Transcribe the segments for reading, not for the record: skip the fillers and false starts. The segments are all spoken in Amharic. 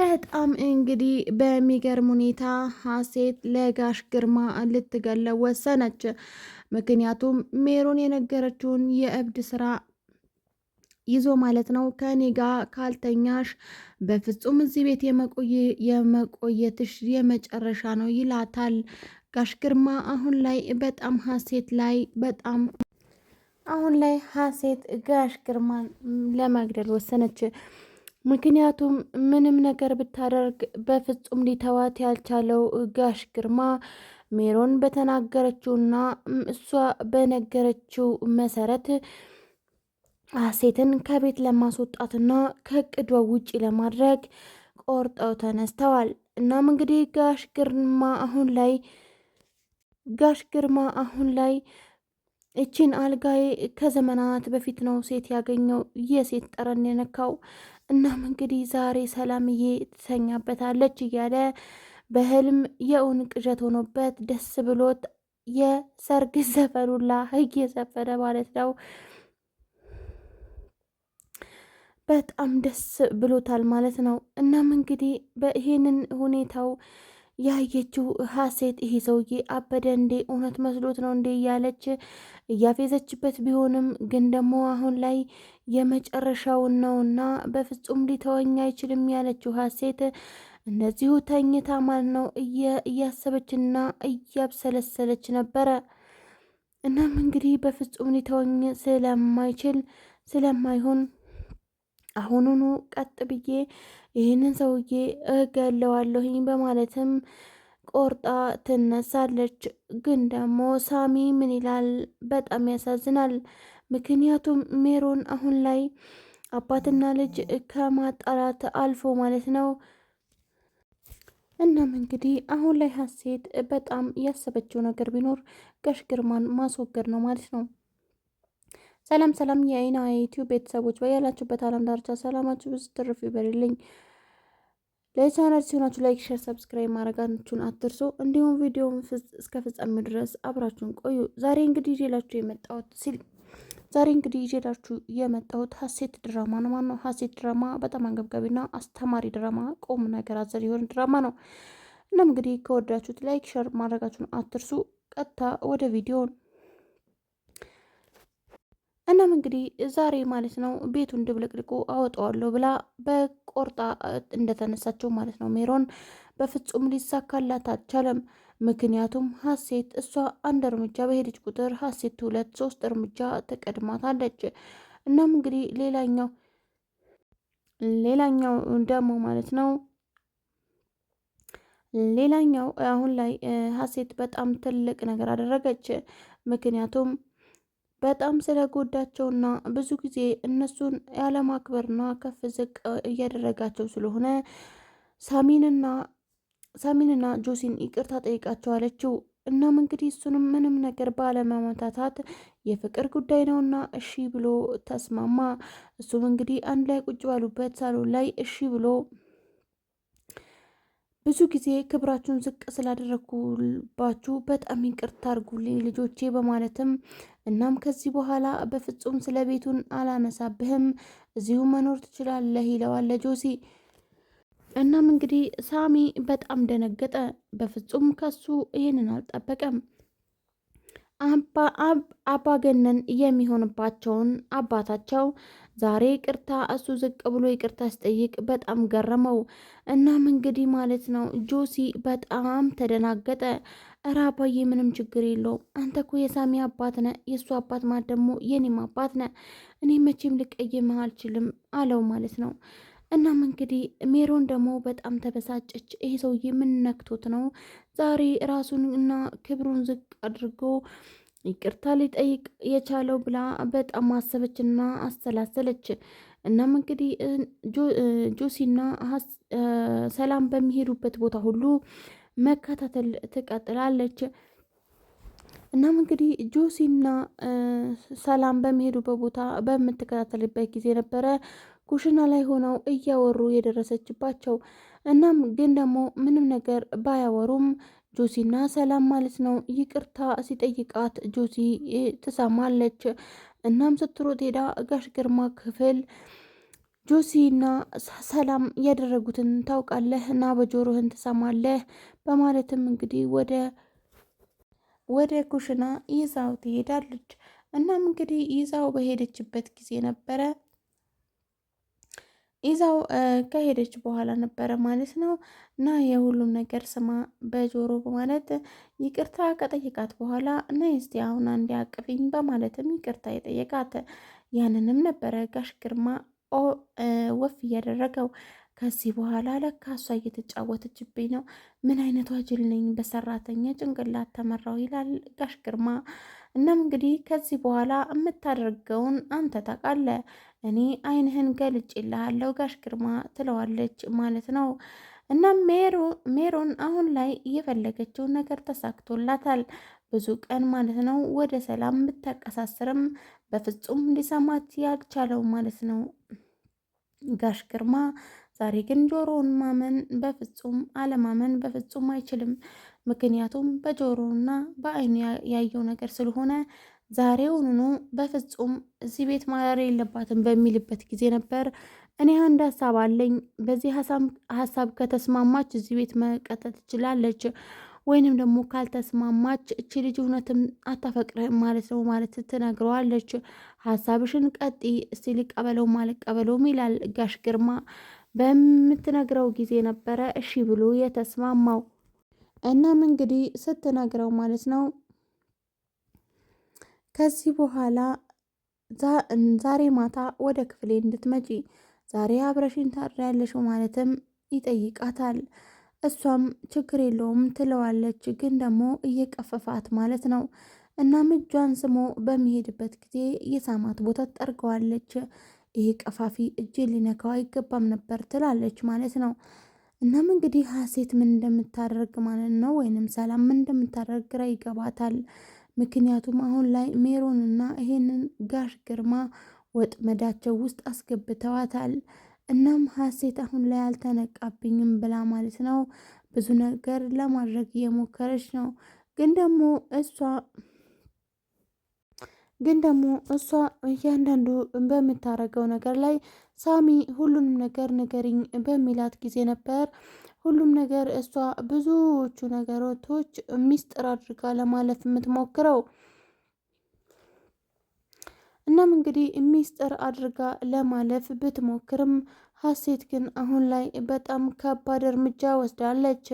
በጣም እንግዲህ በሚገርም ሁኔታ ሀሴት ለጋሽ ግርማ ልትገለው ወሰነች። ምክንያቱም ሜሮን የነገረችውን የእብድ ስራ ይዞ ማለት ነው። ከኔ ጋር ካልተኛሽ በፍጹም እዚህ ቤት የመቆየትሽ የመጨረሻ ነው ይላታል። ጋሽ ግርማ አሁን ላይ ሀሴት ጋሽ ግርማን ለመግደል ወሰነች። ምክንያቱም ምንም ነገር ብታደርግ በፍጹም ሊተዋት ያልቻለው ጋሽ ግርማ ሜሮን በተናገረችውና እሷ በነገረችው መሰረት ሀሴትን ከቤት ለማስወጣትና ከእቅዷ ውጪ ለማድረግ ቆርጠው ተነስተዋል። እናም እንግዲህ ጋሽ ግርማ አሁን ላይ እቺን አልጋዬ ከዘመናት በፊት ነው ሴት ያገኘው የሴት ጠረን የነካው። እናም እንግዲህ ዛሬ ሰላምዬ ትተኛበታለች እያለ በህልም የእውን ቅዠት ሆኖበት ደስ ብሎት የሰርግ ዘፈኑላ እየዘፈነ ማለት ነው። በጣም ደስ ብሎታል ማለት ነው። እናም እንግዲህ በይሄንን ሁኔታው ያየችው ሀሴት ይሄ ሰውዬ አበደ እንዴ እውነት መስሎት ነው እንዴ እያለች እያፌዘችበት ቢሆንም ግን ደግሞ አሁን ላይ የመጨረሻውን ነውና በፍጹም ሊተወኝ አይችልም ያለችው ሀሴት እንደዚሁ ተኝታ ማለት ነው እያሰበችና እያብሰለሰለች ነበረ። እናም እንግዲህ በፍጹም ሊተወኝ ስለማይሆን አሁኑኑ ቀጥ ብዬ ይህንን ሰውዬ እገለዋለሁኝ በማለትም ቆርጣ ትነሳለች። ግን ደግሞ ሳሚ ምን ይላል? በጣም ያሳዝናል። ምክንያቱም ሜሮን አሁን ላይ አባትና ልጅ ከማጣላት አልፎ ማለት ነው። እናም እንግዲህ አሁን ላይ ሀሴት በጣም ያሰበችው ነገር ቢኖር ጋሽ ግርማን ማስወገድ ነው ማለት ነው። ሰላም ሰላም የአይና የዩቲዩብ ቤተሰቦች በያላችሁበት ዓለም ዳርቻ ሰላማችሁ ብዙ ትርፍ ይበልልኝ። ለቻናል ሲሆናችሁ ላይክ፣ ሼር፣ ሰብስክራይብ ማድረጋችሁን አትርሱ። እንዲሁም ቪዲዮውን እስከ ፍጻሜ ድረስ አብራችሁን ቆዩ። ዛሬ እንግዲህ ይዤላችሁ የመጣሁት ሀሴት ድራማ ነው። ማነው ሀሴት ድራማ በጣም አንገብጋቢና አስተማሪ ድራማ፣ ቁም ነገር አዘል የሆነ ድራማ ነው። እናም እንግዲህ ከወዳችሁት ላይክ፣ ሼር ማድረጋችሁን አትርሱ። ቀጥታ ወደ ቪዲዮ እናም እንግዲህ ዛሬ ማለት ነው ቤቱን ድብልቅልቁ አወጣዋለሁ ብላ በቆርጣ እንደተነሳችው ማለት ነው። ሜሮን በፍጹም ሊሳካላት አልቻለም። ምክንያቱም ሀሴት እሷ አንድ እርምጃ በሄደች ቁጥር ሀሴት 2-3 እርምጃ ተቀድማታለች። እናም እንግዲህ ሌላኛው ደግሞ ማለት ነው አሁን ላይ ሀሴት በጣም ትልቅ ነገር አደረገች። ምክንያቱም በጣም ስለጎዳቸውና ብዙ ጊዜ እነሱን ያለማክበርና ከፍ ዝቅ እያደረጋቸው ስለሆነ ሳሚንና ጆሲን ይቅርታ ጠይቃቸው አለችው። እናም እንግዲህ እሱንም ምንም ነገር ባለመመታታት የፍቅር ጉዳይ ነውና እሺ ብሎ ተስማማ። እሱም እንግዲህ አንድ ላይ ቁጭ ባሉበት ሳሎን ላይ እሺ ብሎ ብዙ ጊዜ ክብራችሁን ዝቅ ስላደረግኩባችሁ በጣም ይቅርታ አድርጉልኝ ልጆቼ በማለትም እናም ከዚህ በኋላ በፍጹም ስለ ቤቱን አላነሳብህም፣ እዚሁ መኖር ትችላለህ ይለዋል ጆሲ። እናም እንግዲህ ሳሚ በጣም ደነገጠ። በፍጹም ከሱ ይህንን አልጠበቀም። አባገነን የሚሆንባቸውን አባታቸው ዛሬ ቅርታ እሱ ዝቅ ብሎ ይቅርታ ሲጠይቅ በጣም ገረመው። እናም እንግዲህ ማለት ነው ጆሲ በጣም ተደናገጠ። እረ አባዬ ምንም ችግር የለውም፣ አንተ እኮ የሳሚ አባት ነ፣ የእሱ አባት ማለት ደግሞ የኔም አባት ነ፣ እኔ መቼም ልቀይምህ አልችልም አለው ማለት ነው። እናም እንግዲህ ሜሮን ደግሞ በጣም ተበሳጨች። ይሄ ሰውዬ ምን ነክቶት ነው ዛሬ ራሱን እና ክብሩን ዝቅ አድርጎ ይቅርታ ሊጠይቅ የቻለው ብላ በጣም አሰበችና አሰላሰለች። እናም እንግዲህ ጆሲና ሰላም በሚሄዱበት ቦታ ሁሉ መከታተል ትቀጥላለች። እናም እንግዲህ ጆሲና ሰላም በሚሄዱበት ቦታ በምትከታተልበት ጊዜ ነበረ ኩሽና ላይ ሆነው እያወሩ የደረሰችባቸው። እናም ግን ደግሞ ምንም ነገር ባያወሩም ጆሲና ሰላም ማለት ነው ይቅርታ ሲጠይቃት ጆሲ ትሰማለች። እናም ስትሮጥ ሄዳ ጋሽ ግርማ ክፍል ጆሲና ሰላም ያደረጉትን ታውቃለህ እና በጆሮህን ትሰማለህ በማለትም እንግዲህ ወደ ኩሽና ይዛው ትሄዳለች። እናም እንግዲህ ይዛው በሄደችበት ጊዜ ነበረ ይዛው ከሄደች በኋላ ነበረ ማለት ነው። እና የሁሉም ነገር ስማ በጆሮ በማለት ይቅርታ ከጠየቃት በኋላ እና እስቲ አሁን አንዴ አቅፊኝ በማለትም ይቅርታ የጠየቃት ያንንም ነበረ ጋሽ ግርማ ወፍ እያደረገው። ከዚህ በኋላ ለካ እሷ እየተጫወተችብኝ ነው፣ ምን አይነቷ ጅል ነኝ፣ በሰራተኛ ጭንቅላት ተመራው ይላል ጋሽ ግርማ። እናም እንግዲህ ከዚህ በኋላ የምታደርገውን አንተ ታውቃለህ፣ እኔ አይንህን ገልጬልሃለሁ ጋሽ ግርማ ትለዋለች ማለት ነው። እናም ሜሮን አሁን ላይ እየፈለገችውን ነገር ተሳክቶላታል። ብዙ ቀን ማለት ነው ወደ ሰላም ብታቀሳስርም በፍጹም ሊሰማት ያልቻለው ማለት ነው ጋሽ ግርማ። ዛሬ ግን ጆሮውን ማመን በፍጹም አለማመን በፍጹም አይችልም። ምክንያቱም በጆሮና በአይኑ ያየው ነገር ስለሆነ ዛሬውኑ በፍጹም እዚህ ቤት ማደር የለባትም በሚልበት ጊዜ ነበር እኔ አንድ ሀሳብ አለኝ፣ በዚህ ሀሳብ ከተስማማች እዚህ ቤት መቀጠል ትችላለች፣ ወይንም ደግሞ ካልተስማማች እቺ ልጅ እውነትም አታፈቅርህም ማለት ነው ማለት ትነግረዋለች። ሀሳብሽን ቀጢ እስቲ ልቀበለው ማልቀበለውም ይላል ጋሽ ግርማ። በምትነግረው ጊዜ ነበረ እሺ ብሎ የተስማማው። እናም እንግዲህ ስትነግረው ማለት ነው ከዚህ በኋላ ዛሬ ማታ ወደ ክፍሌ እንድትመጪ ዛሬ አብረሽኝ ታድሪያለሽ ማለትም ይጠይቃታል። እሷም ችግር የለውም ትለዋለች፣ ግን ደግሞ እየቀፈፋት ማለት ነው። እናም እጇን ስሞ በሚሄድበት ጊዜ የሳማት ቦታ ትጠርገዋለች። ይሄ ቀፋፊ እጅ ሊነካው አይገባም ነበር ትላለች ማለት ነው። እናም እንግዲህ ሀሴት ምን እንደምታደርግ ማለት ነው ወይንም ሰላም ምን እንደምታደርግ ግራ ይገባታል። ምክንያቱም አሁን ላይ ሜሮንና ይሄንን ጋሽ ግርማ ወጥመዳቸው ውስጥ አስገብተዋታል። እናም ሀሴት አሁን ላይ አልተነቃብኝም ብላ ማለት ነው ብዙ ነገር ለማድረግ እየሞከረች ነው። ግን ደግሞ እሷ እያንዳንዱ በምታረገው ነገር ላይ ሳሚ ሁሉንም ነገር ንገሪኝ በሚላት ጊዜ ነበር ሁሉም ነገር እሷ ብዙዎቹ ነገሮች ሚስጥር አድርጋ ለማለፍ የምትሞክረው። እናም እንግዲህ ሚስጥር አድርጋ ለማለፍ ብትሞክርም ሀሴት ግን አሁን ላይ በጣም ከባድ እርምጃ ወስዳለች።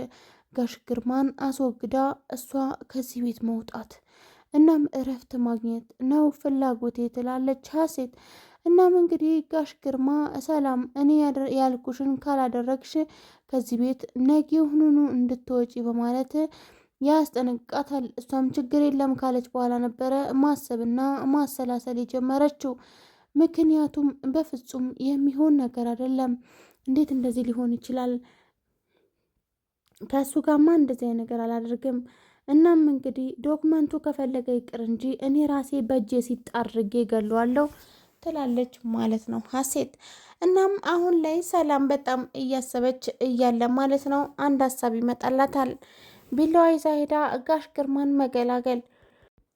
ጋሽ ግርማን አስወግዳ እሷ ከዚህ ቤት መውጣት እናም እረፍት ማግኘት ነው ፍላጎቴ ትላለች ሀሴት። እናም እንግዲህ ጋሽ ግርማ ሰላም እኔ ያልኩሽን ካላደረግሽ ከዚህ ቤት ነገውኑ እንድትወጪ በማለት ያስጠነቅቃታል። እሷም ችግር የለም ካለች በኋላ ነበረ ማሰብና ማሰላሰል የጀመረችው። ምክንያቱም በፍጹም የሚሆን ነገር አይደለም፣ እንዴት እንደዚህ ሊሆን ይችላል? ከእሱ ጋማ እንደዚህ አይነት ነገር አላደርግም። እናም እንግዲህ ዶክመንቱ ከፈለገ ይቅር እንጂ እኔ ራሴ በእጄ ሲጣርጌ ገለዋለሁ ትላለች ማለት ነው ሀሴት። እናም አሁን ላይ ሰላም በጣም እያሰበች እያለ ማለት ነው አንድ ሀሳብ ይመጣላታል። ቢላዋ ይዛ ሄዳ ጋሽ ግርማን መገላገል።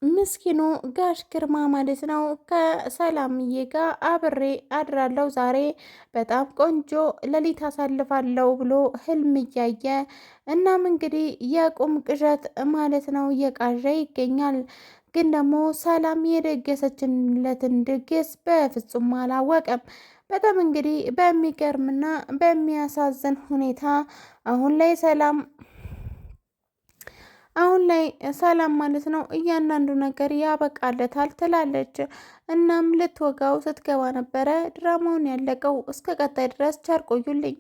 ምስኪኑ ጋሽ ግርማ ማለት ነው ከሰላምዬ ጋር አብሬ አድራለሁ ዛሬ በጣም ቆንጆ ሌሊት አሳልፋለሁ ብሎ ህልም እያየ እናም እንግዲህ የቁም ቅዠት ማለት ነው እየቃዠ ይገኛል። ግን ደግሞ ሰላም የደገሰችለትን ድግስ በፍጹም አላወቀም። በጣም እንግዲህ በሚገርምና በሚያሳዝን ሁኔታ አሁን ላይ ሰላም ማለት ነው እያንዳንዱ ነገር ያበቃለታል ትላለች። እናም ልትወጋው ስትገባ ነበረ ድራማውን ያለቀው። እስከ ቀጣይ ድረስ ቸር ቆዩልኝ።